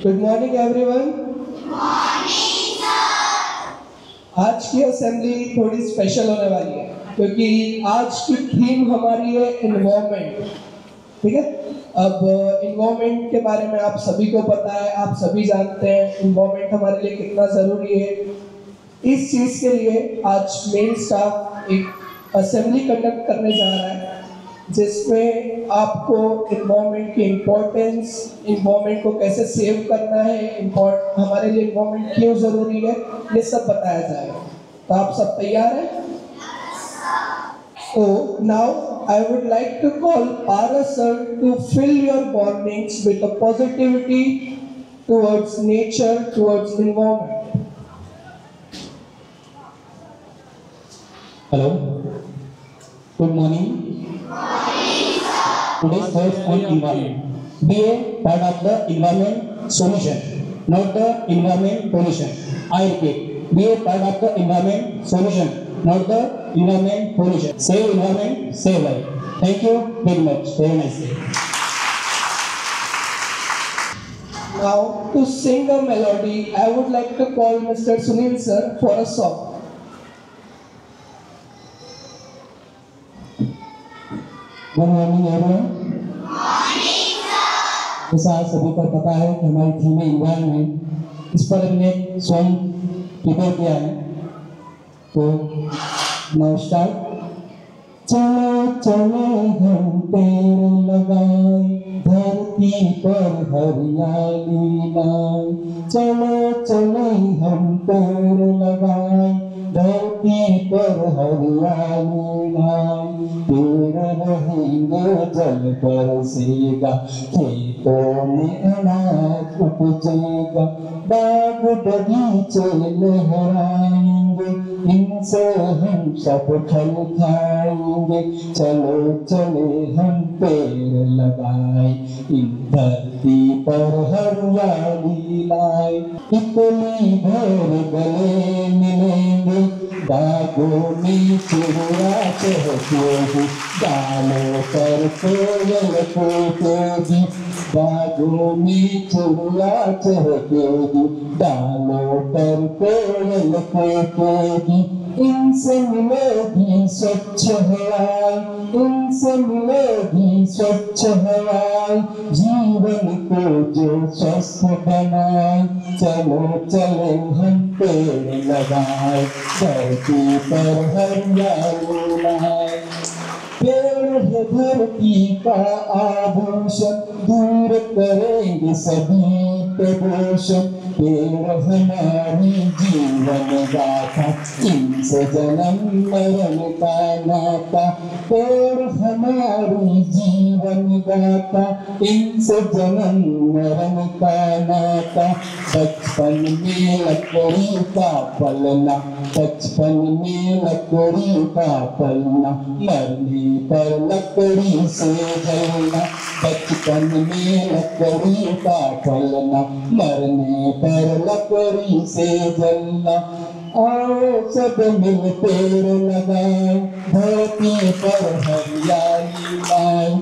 Good morning everyone. आज की assembly थोड़ी स्पेशल होने वाली है क्योंकि आज की थीम हमारी है इन्वायरमेंट। ठीक है, अब इन्वायरमेंट के बारे में आप सभी को पता है, आप सभी जानते हैं इन्वायरमेंट हमारे लिए कितना ज़रूरी है। इस चीज़ के लिए आज मेन स्टाफ एक असेंबली कंडक्ट करने जा रहा है जिसमें आपको इन्वायरमेंट की इम्पोर्टेंस, इन्वायरमेंट को कैसे सेव करना है, हमारे लिए इन्वायरमेंट क्यों ज़रूरी है, ये सब बताया जाएगा। तो आप सब तैयार हैं? So now I would like to call Paras sir to fill your mornings with a positivity towards nature, towards environment. Hello. Good morning. Today's thoughts on environment. Be a part of the environment solution, not the environment pollution. I repeat, be a part of the environment solution, not the environment pollution. Save environment, save life. Thank you very much. Have a nice day. Now to sing a melody, I would like to call Mr. Sunil sir for a song. Good morning everyone. जैसा आप सभी को पता है कि हमारी theme है environment, इस पर हमने एक सॉन्ग प्रिपेयर किया है। तो नाउ स्टार्ट। चलो चलो हम पेड़ लगाए, धरती पर हरियाली लाए। चलो चलो हम पेड़ लगाए, धरती पर हरियाली लाए। पेड़ रहेंगे जल बरसेगा, खेतों में अनाज उपजेगा। बाग बगीचे लहराएंगे, इनसे हम सब फल खाएंगे। चलो चले हम पेड़ लगाए, इन धरती पर हरियाली लाए। इतनी भर गले मिलेंगे, बागों में चिड़िया चहकेगी, डालों पर कोयल कूकेगी। बागों में चिड़िया चहकेगी, डालों पर कोयल कूकेगी। इनसे मिलेगी स्वच्छ हवा, इनसे मिलेगी स्वच्छ हवा, जीवन को जो स्वस्थ बनाए। चलो चले हम पेड़ लगाए, धरती पर हरियाली लाए। पेड़ है धरती का आभूषण, दूर करेंगे सभी प्रदूषण। पेड़ हमारी जीवन गाथा, इनसे जन्म मरण का नाता। पेड़ हमारी जीवन गाथा, इनसे जन्म मरण का नाता। बचपन में लकड़ी का पलना, बचपन में लकड़ी का पलना, मरने पर लकड़ी से जलना। बचपन में लकड़ी का पलना, मरने पर लकड़ी से जलना। आओ सब मिल पेड़ लगाए, धरती पर हरियाली लाए।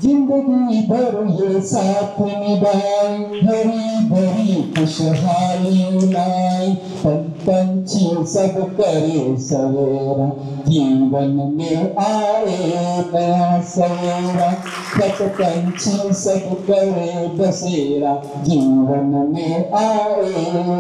जिंदगी भर ये साथ निभाए, हरी भरी खुशहाली लाए। पंछी सब करे सवेरा, जीवन में आए नया सवेरा। पंछी सब करे बसेरा, जीवन में आए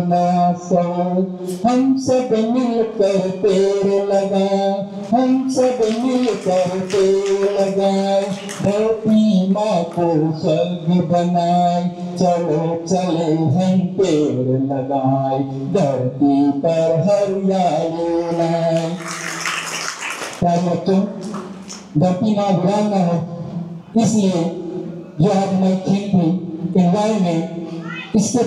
नया सवेरा। हम सब मिलकर पेड़ लगाए, हम सब मिलकर पेड़ लगाए। धरती माँ को स्वर्ग बनाए। चलो चले हम पेड़ लगाए, धरती पर हरियाली लाए। क्या बच्चों, धरती माँ वीरान न हो, इसलिए जो आज हमारी थीम थी एनवायरमेंट, इसके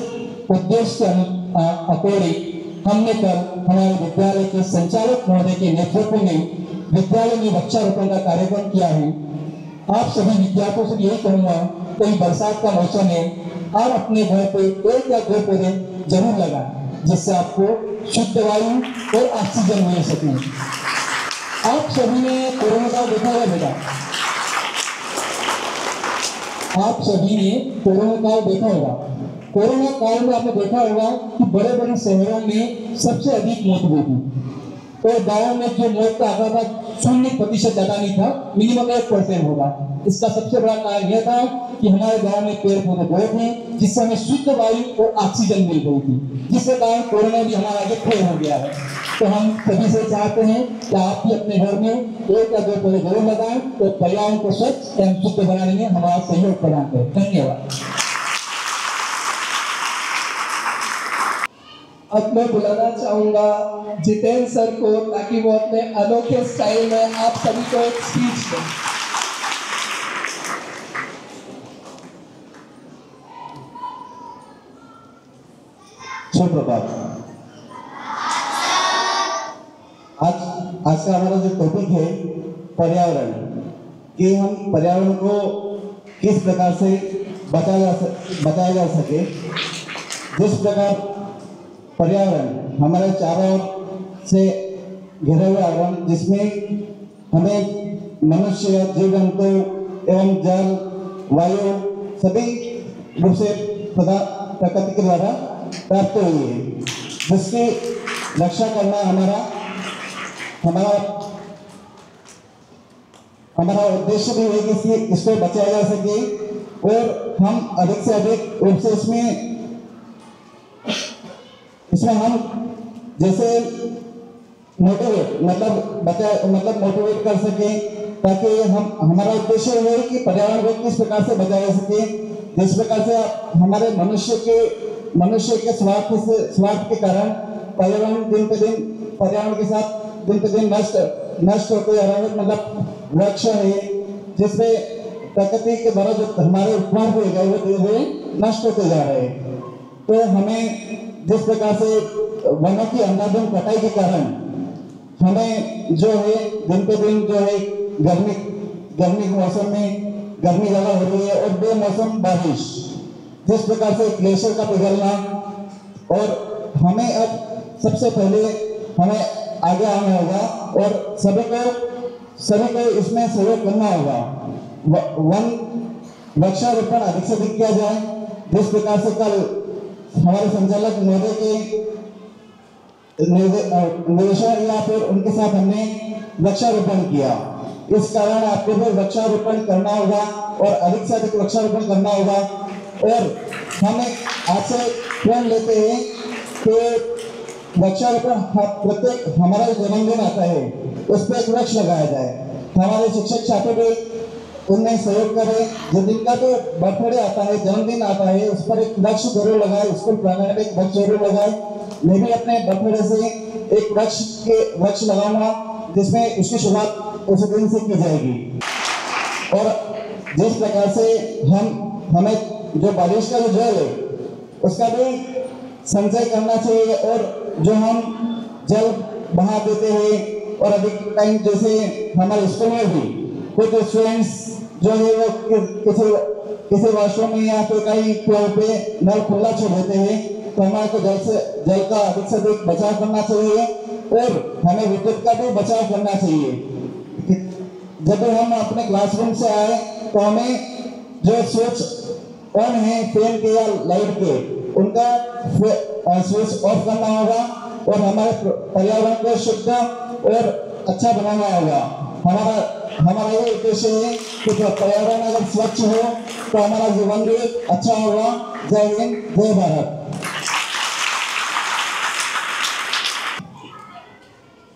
उद्देश्य अकॉर्डिंग हमने कल हमारे विद्यालय के संचालक महोदय के नेतृत्व में विद्यालय में वृक्षारोपण का कार्यक्रम किया है। आप सभी विद्यार्थियों से यही कहूँगा, कोई बरसात का मौसम है, आप अपने घर पे एक या दो पौधे जरूर लगाएं, जिससे आपको शुद्ध वायु और ऑक्सीजन मिल सके। आप सभी ने कोरोना का देखा है बेटा, आप सभी ने कोरोना काल देखा होगा। कोरोना काल में आपने देखा होगा कि बड़े बड़े शहरों में सबसे अधिक मौत हुई थी, और गांव में जो मौत का आंकड़ा था 0% ज्यादा नहीं था, मिनिमम 1% होगा। इसका सबसे बड़ा कारण यह था कि हमारे गांव में पेड़ पौधे बहुत थे, जिससे हमें शुद्ध वायु और ऑक्सीजन मिल गई थी, जिसके कारण कोरोना भी हमारा आगे फेल हो गया है। तो हम सभी से चाहते हैं कि आप भी अपने घर में 1 या 2 पौधे जरूर लगाएं, तो पर्यावरण को स्वच्छ एवं शुद्ध बनाने में हमारा सहयोग प्रदान करें। धन्यवाद। अब मैं बुलाना चाहूंगा जितेंद्र सर को, ताकि वो अपने अनोखे स्टाइल में आप सभी को एक स्पीच दें। सुप्रभात। आज का हमारा जो टॉपिक है पर्यावरण, कि हम पर्यावरण को किस प्रकार से बचाया जा सके। जिस प्रकार पर्यावरण हमारे चारों ओर से घिरा हुआ आवरण, जिसमें हमें मनुष्य, जीव जंतु एवं जल, वायु सभी रूप से प्रकृति के द्वारा प्राप्त हुई है, जिसकी रक्षा करना हमारा उद्देश्य भी है कि इसको बचाया जा सके, और हम अधिक से अधिक रूप से इसमें हम जैसे मोटिवेट मोटिवेट कर सके, ताकि हमारा उद्देश्य है कि पर्यावरण को किस प्रकार से बचाया जा सके। जिस प्रकार से हमारे मनुष्य के स्वार्थ के कारण पर्यावरण के साथ दिन पे दिन नष्ट होते जा रहा है। मतलब वृक्ष है, जिसमें प्रकृति के द्वारा जो हमारे उपमान हुए गए वो धीरे धीरे नष्ट होते जा रहे हैं। तो हमें जिस प्रकार से वनों की अंधाधुंध कटाई के कारण हमें जो है दिन पे दिन जो है गर्मी के मौसम में गर्मी ज्यादा हो रही है, और बेमौसम बारिश, जिस प्रकार से ग्लेशियर का पिघलना, और हमें अब सबसे पहले हमें आगे आना होगा और सभी को इसमें सहयोग करना होगा। वृक्षारोपण अधिक से अधिक किया जाए, जिस प्रकार से कल हमारे संचालक महोदय के निर्देशन या फिर उनके साथ हमने वृक्षारोपण किया। इस कारण आपको भी वृक्षारोपण करना होगा और अधिक से अधिक वृक्षारोपण करना होगा। और हम आज से प्रण लेते हैं कि वृक्षारोपण प्रत्येक हमारा जन्मदिन आता है उस पर एक वृक्ष लगाया जाए। हमारे शिक्षक छात्र भी उनमें सहयोग करें। जो दिन का तो बर्थडे आता है, जन्मदिन आता है, उस पर एक वृक्ष जरूर लगाए, स्कूल प्रांगण में एक वृक्ष जरूर लगाए। मैं भी अपने बर्थडे से एक वृक्ष लगाऊंगा, जिसमें उसकी शुरुआत उस दिन से की जाएगी। और जिस प्रकार से हमें जो बारिश का जो जल है उसका भी संचय करना चाहिए, और जो हम जल बहा देते हैं और अधिक टाइम, जैसे हमारे स्कूल में भी कुछ स्टूडेंट्स जो है वो किसी वॉशरूम में या फिर कहीं पे नल खुला छोड़ देते हैं, तो हमारे को जल का अधिक से अधिक बचाव करना चाहिए, और हमें विद्युत का भी बचाव करना चाहिए। जब हम अपने क्लासरूम से आए तो हमें जो स्विच ऑन है फैन के या लाइट के, उनका स्विच ऑफ करना होगा, और हमारे पर्यावरण को शुद्ध और अच्छा बनाना होगा। हमारा ये उद्देश्य है कि पर्यावरण अगर स्वच्छ हो तो हमारा जीवन भी अच्छा होगा। जय हिंद, जय भारत।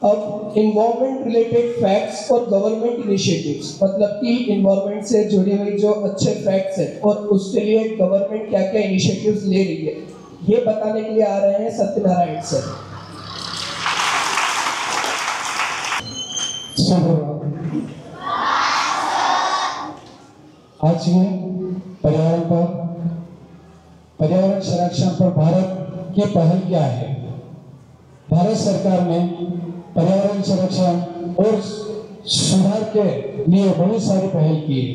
अब इन्वायरमेंट रिलेटेड फैक्ट्स और गवर्नमेंट इनिशिएटिव्स, मतलब कि इन्वायरमेंट से जुड़ी हुई जो अच्छे फैक्ट्स हैं और उसके लिए गवर्नमेंट क्या क्या इनिशिएटिव्स ले रही है, ये बताने के लिए आ रहे हैं सत्यनारायण सर। आज ये पर्यावरण संरक्षण पर भारत की पहल क्या है। भारत सरकार ने पर्यावरण संरक्षण और सुधार के लिए बहुत सारी पहल की है।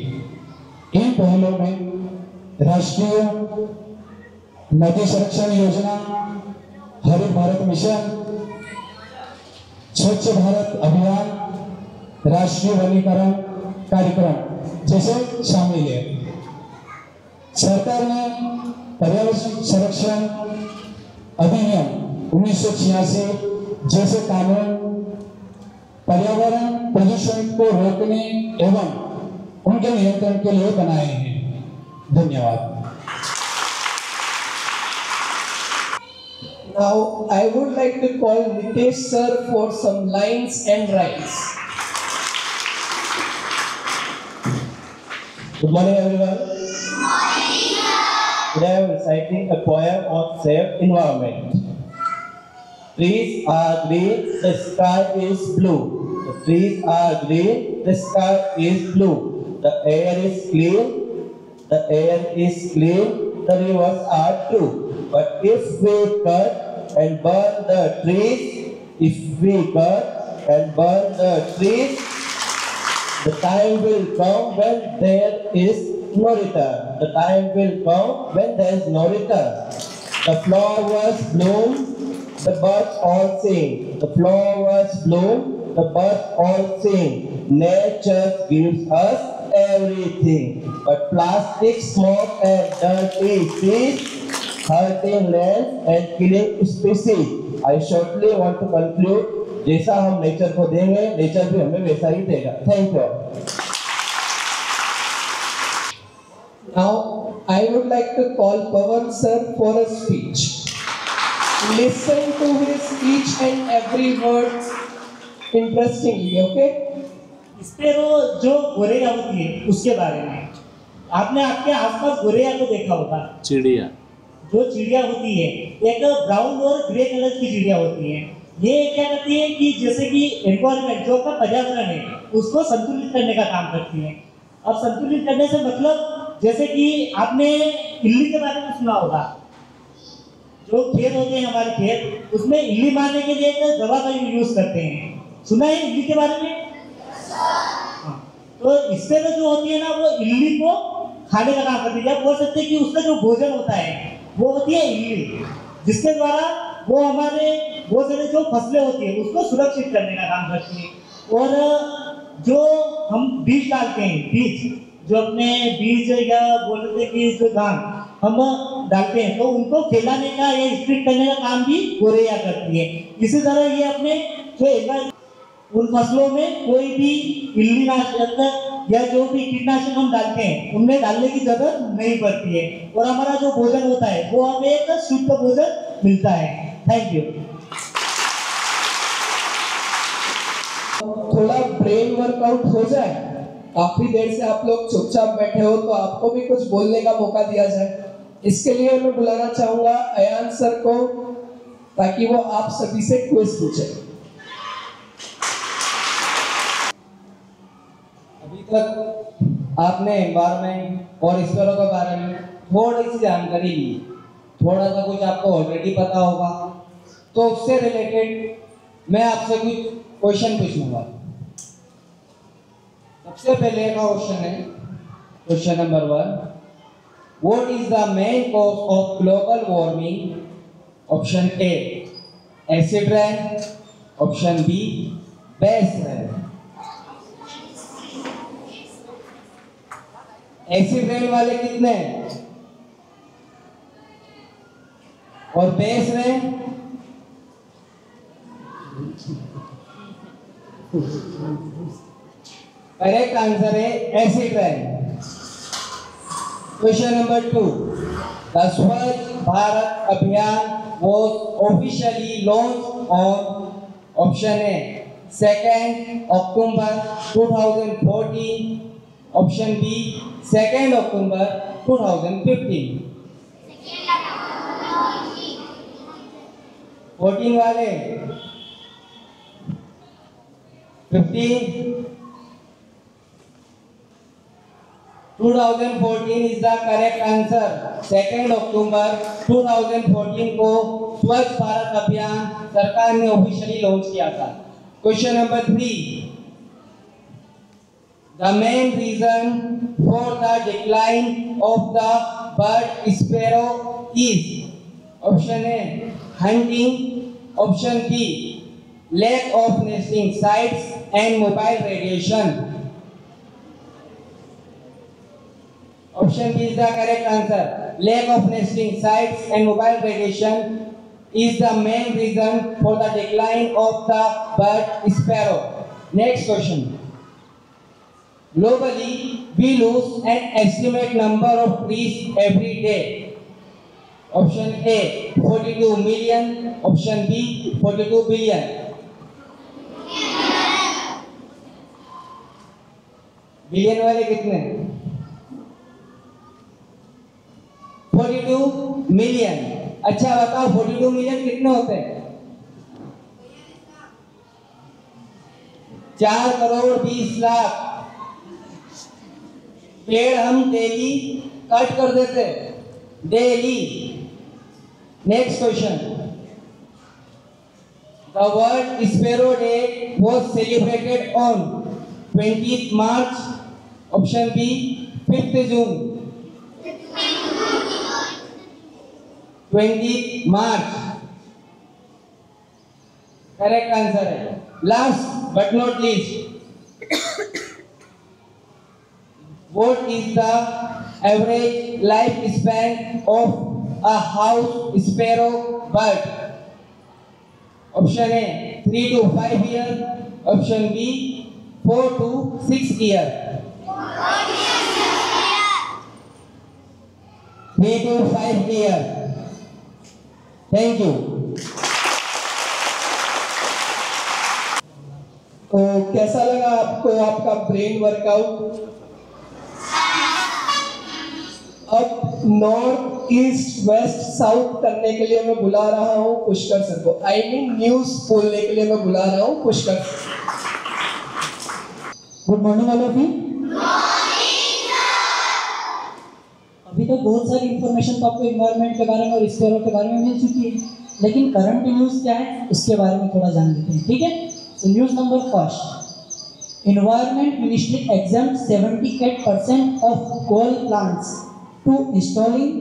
इन पहलों में राष्ट्रीय नदी संरक्षण योजना, हरित भारत मिशन, स्वच्छ भारत अभियान, राष्ट्रीय वनीकरण कार्यक्रम जैसे शामिल है। सरकार ने पर्यावरण संरक्षण अधिनियम 1986 जैसे कानून पर्यावरण प्रदूषण को रोकने एवं उनके नियंत्रण के लिए बनाए हैं। धन्यवाद। Now I would like to call Nitesh sir for some lines and rhymes. Good morning, everyone. Today I am reciting a poem on safe environment. Trees are green, the sky is blue. The trees are green, the sky is blue. The air is clean, the air is clean. The rivers are true. But if we cut and burn the trees, if we cut and burn the trees, the time will come when there is no return. The time will come when there is no return. The flowers bloom, the birds all sing. The flowers bloom, the birds all sing. Nature gives us everything. But plastic, smoke and dirty seas, hurting land and killing species. I shortly want to conclude. जैसा हम nature को देंगे, nature भी हमें वैसा ही देगा। Thank you. Now I would like to call Pawan sir for a speech. Listen to his each and every word interestingly, okay? Sparrow जो गोरैया होती है उसके बारे में आपने आपके आसपास गोरैया को देखा होगा। चिड़िया जो चिड़िया होती है एक ब्राउन और ग्रे कलर की चिड़िया होती है। ये क्या करती है कि जैसे कि एनवायरनमेंट जो का पर्यावरण है उसको संतुलित करने का काम करती है। अब संतुलित करने से मतलब जैसे कि आपने इल्ली के बारे में सुना होगा। जो खेत होते हैं हमारे खेत उसमें इल्ली मारने के लिए एक दवा का यूज करते हैं। सुना है इल्ली के बारे में? तो इससे जो होती है ना वो इल्ली को खाने का काम करती है। आप बोल सकते हैं कि उसका जो भोजन होता है वो होती है इल्ली, जिसके द्वारा वो हमारे बहुत सारे जो फसलें होती है उसको सुरक्षित करने का काम करती है। और जो हम बीज डालते हैं, बीज जो अपने बीज या बोल सकते हैं कि जो धान हम डालते हैं तो उनको फैलाने का या स्प्रेड करने का काम भी गोरैया करती है। इसी तरह ये अपने जो उन फसलों में कोई भी इल्ली नाशक या जो भी कीटनाशक हम डालते हैं उनमें डालने की जरूरत नहीं पड़ती है और हमारा जो भोजन होता है वो हमें एक शुद्ध भोजन मिलता है। Thank you. थोड़ा ब्रेन वर्कआउट हो जाए। काफी देर से आप लोग चुपचाप बैठे हो तो आपको भी कुछ बोलने का मौका दिया जाए। इसके लिए मैं बुलाना चाहूंगा अयान सर को ताकि वो आप सभी से क्विज पूछे। अभी तक आपने एनवायरनमेंट और स्पेरो के बारे में थोड़ी सी जानकारी ली, थोड़ा सा कुछ आपको ऑलरेडी पता होगा। तो उससे रिलेटेड मैं आपसे कुछ क्वेश्चन पूछूंगा। सबसे पहले का क्वेश्चन है, question number 1, what is the main cause of global warming? Option A acid rain, option B base rain. Acid rain वाले कितने हैं और बेस रेन? करेक्ट आंसर है acid rain. Question number 2, the Swachh Bharat अभियान was officially launched on option A 2nd October 2014, option B 2nd October 2015। 14 वाले 15 2014 is the correct answer। 2nd October 2014 को स्वच्छ भारत अभियान सरकार ने ऑफिशियली लॉन्च किया था। Question number 3, the main reason for the decline of the bird sparrow is option A hunting, option B lack of nesting sites and mobile radiation, Option B is the correct answer. Lack of nesting sites and mobile radiation is the main reason for the decline of the bird sparrow. Next question. Globally, we lose an estimate number of trees every day. Option A 42 million. Option B 42 billion. Billion वाले कितने? 42 million. अच्छा बताओ 42 million कितने होते हैं? 4 करोड़ 20 लाख पेड़ हम daily cut कर देते, daily. Next question. The world sparrow day was celebrated on 20th March. Option B 5th June. 20th March correct answer है। Last but not least, what is the average life span of a house sparrow bird? Option A 3 to 5 years. Option B 4 to 6 years. 3 to 5 years. Thank you. तो कैसा लगा आपको आपका brain workout? अब north east west south करने के लिए मैं बुला रहा हूँ पुष्कर सर को। आई मीन न्यूज बोलने के लिए मैं बुला रहा हूँ Pushkar. Good morning all of you. अभी तक बहुत सारी इंफॉर्मेशन तो आपको एनवायरनमेंट के बारे में और स्पैरो के बारे में मिल चुकी है, लेकिन करंट न्यूज़ क्या है उसके बारे में थोड़ा जान लेते हैं, ठीक है। So news number first, Environment Ministry exempt 78% of coal plants to installing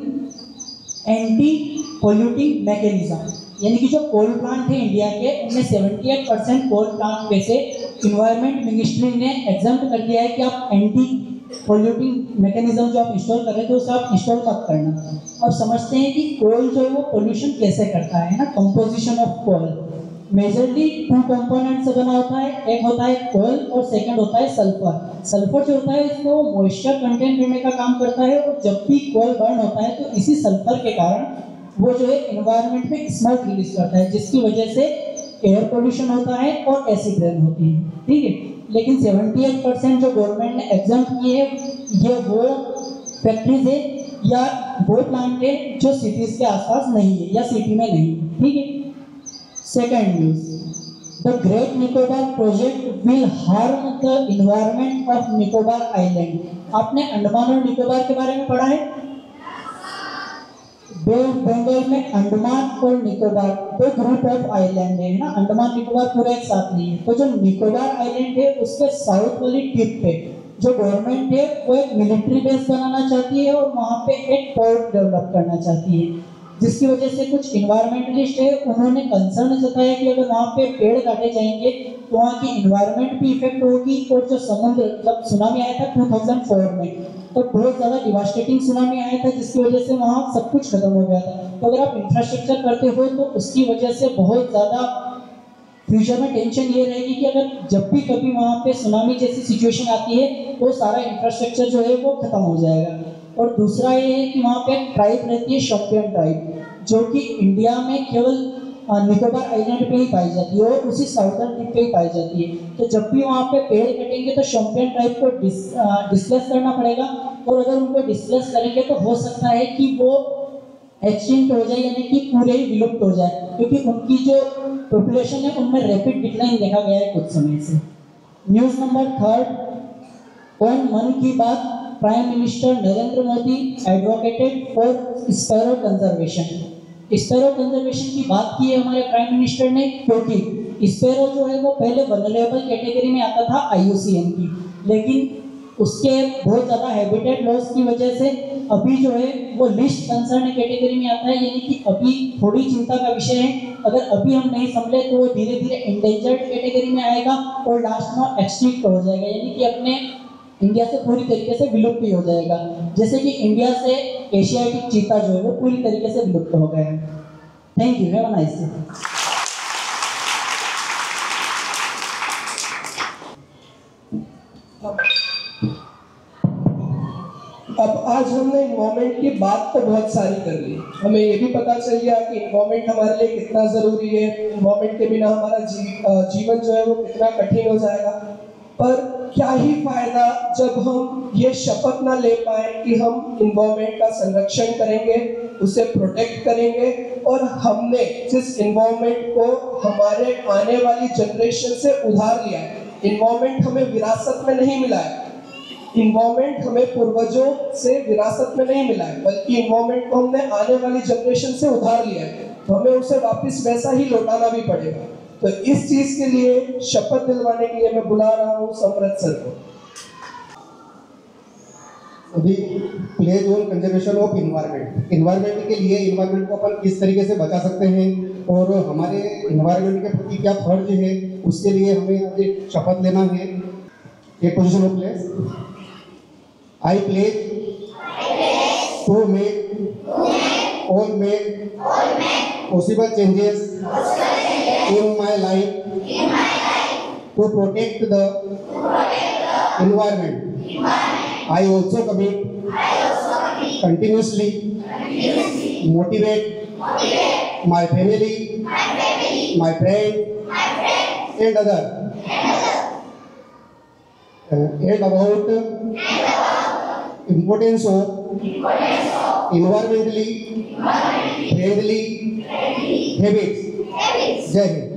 anti-polluting mechanism। यानी कि जो कोल प्लांट है इंडिया के उनमें 78% कोल प्लांट में से इन्वायरमेंट मिनिस्ट्री ने एग्जाम्प्ट कर दिया है कि आप एंटी पोल्यूटिंग मैकेनिज्म जो आप इंस्टॉल कर रहे थे उसे आप इंस्टॉल मत करना। अब समझते हैं कि कोल जो है वो पोल्यूशन कैसे करता है ना। Composition of coal majorly 2 component से बना होता है, एक होता है कोल और सेकंड होता है सल्फर। सल्फर जो होता है इसमें वो मॉइस्चर कंटेन करने का काम करता है, और जब भी कोल बर्न होता है तो इसी सल्फर के कारण वो जो है एनवायरनमेंट में स्मोक रिलीज करता है, जिसकी वजह से एयर पोल्यूशन होता है और एसिड रेन होती है, ठीक है। लेकिन 78% जो गवर्नमेंट ने एग्जाम्प्ट किए हैं ये वो फैक्ट्रीज है या वो प्लांट है जो सिटीज के आसपास नहीं है या सिटी में नहीं है, ठीक है। Second news, the great Nicobar project will harm the environment of Nicobar island. आपने अंडमान और निकोबार के बारे में पढ़ा है। बे ऑफ बंगाल में अंडमान और निकोबार दो ग्रुप ऑफ आइलैंड है ना, अंडमान निकोबार पूरा एक साथ नहीं है। तो जो निकोबार आइलैंड है उसके साउथ वाली टिप पे जो गवर्नमेंट है वो एक मिलिट्री बेस बनाना चाहती है और वहाँ पे एक पोर्ट डेवलप करना चाहती है, जिसकी वजह से कुछ इन्वायरमेंटलिस्ट है उन्होंने कंसर्न जताया कि अगर वहाँ पे पेड़ काटे जाएंगे तो वहाँ की इन्वायरमेंट भी इफेक्ट होगी। और जो समुद्र जब सुनामी आया था 2004 में तो बहुत ज़्यादा डिवास्टेटिंग सुनामी आया था, जिसकी वजह से वहाँ सब कुछ खत्म हो गया था। तो अगर आप इंफ्रास्ट्रक्चर करते हो तो उसकी वजह से बहुत ज़्यादा फ्यूचर में टेंशन ये रहेगी कि अगर जब भी कभी वहाँ पे सुनामी जैसी सिचुएशन आती है तो सारा इंफ्रास्ट्रक्चर जो है वो खत्म हो जाएगा। और दूसरा ये है कि वहाँ पे एक ट्राइब रहती है शोम्पेन ट्राइब, जो कि इंडिया में केवल निकोबार आइलैंड पे ही पाई जाती है और उसी साउथर्न टिप पे ही पाई जाती है। तो जब भी वहाँ पे पेड़ कटेंगे तो शोम्पेन ट्राइब को डिस्प्लेस करना पड़ेगा, और अगर उनको डिस्प्लेस करेंगे तो हो सकता है कि वो एक्सटिंक्ट हो जाए, यानी कि पूरे ही विलुप्त हो जाए, क्योंकि उनकी जो पॉपुलेशन है उनमें रैपिड डिक्लाइन देखा गया है कुछ समय से। न्यूज़ नंबर थर्ड, ऑन मन की बात prime minister Narendra Modi advocated for sparrow conservation. Sparrow conservation की बात की है हमारे प्राइम मिनिस्टर ने, क्योंकि स्पैरो जो है वो पहले वल्नरेबल कैटेगरी में आता था IUCN की, लेकिन उसके बहुत ज़्यादा हैबिटेट लॉस की वजह से अभी जो है वो लिस्ट कंसर्न कैटेगरी में आता है, यानी कि अभी थोड़ी चिंता का विषय है। अगर अभी हम नहीं संभले तो वो धीरे धीरे इंडेंजर्ड कैटेगरी में आएगा और लास्ट में एक्सटिंक्ट हो जाएगा, यानी कि अपने इंडिया से पूरी तरीके से विलुप्त ही हो जाएगा, जैसे कि इंडिया से एशियाटिक चीता जो है वो पूरी तरीके से विलुप्त हो गए हैं। Thank you, have a nice day. अब आज हमने इन्वायरमेंट की बात तो बहुत सारी कर ली, हमें ये भी पता चल गया कि इन्वायरमेंट हमारे लिए कितना ज़रूरी है, इन्वायरमेंट के बिना हमारा जीवन जो है वो कितना कठिन हो जाएगा। पर क्या ही फायदा जब हम ये शपथ ना ले पाए कि हम इन्वायरमेंट का संरक्षण करेंगे, उसे प्रोटेक्ट करेंगे, और हमने जिस इन्वायरमेंट को हमारे आने वाली जनरेशन से उधार लिया है, इन्वायरमेंट हमें विरासत में नहीं मिला है, इन्वायरमेंट हमें पूर्वजों से विरासत में नहीं मिला है, बल्कि इन्वायरमेंट को हमने आने वाली जनरेशन से उधार लिया है, तो हमें उसे वापस वैसा ही लौटाना भी पड़ेगा। तो इस चीज के लिए शपथ दिलवाने के लिए मैं बुला रहा हूँ समृद्ध सर को। अभी pledge on conservation of environment, environment के लिए इन्वायरमेंट को अपन किस तरीके से बचा सकते हैं और हमारे इन्वायरमेंट के प्रति क्या फर्ज है, उसके लिए हमें अभी शपथ लेना है। एक position of place. I pledge to make all possible changes in my life to protect the environment. I also commit continuously motivate my family, my friend and other and about importance of environmentally friendly habits. Jai Hind.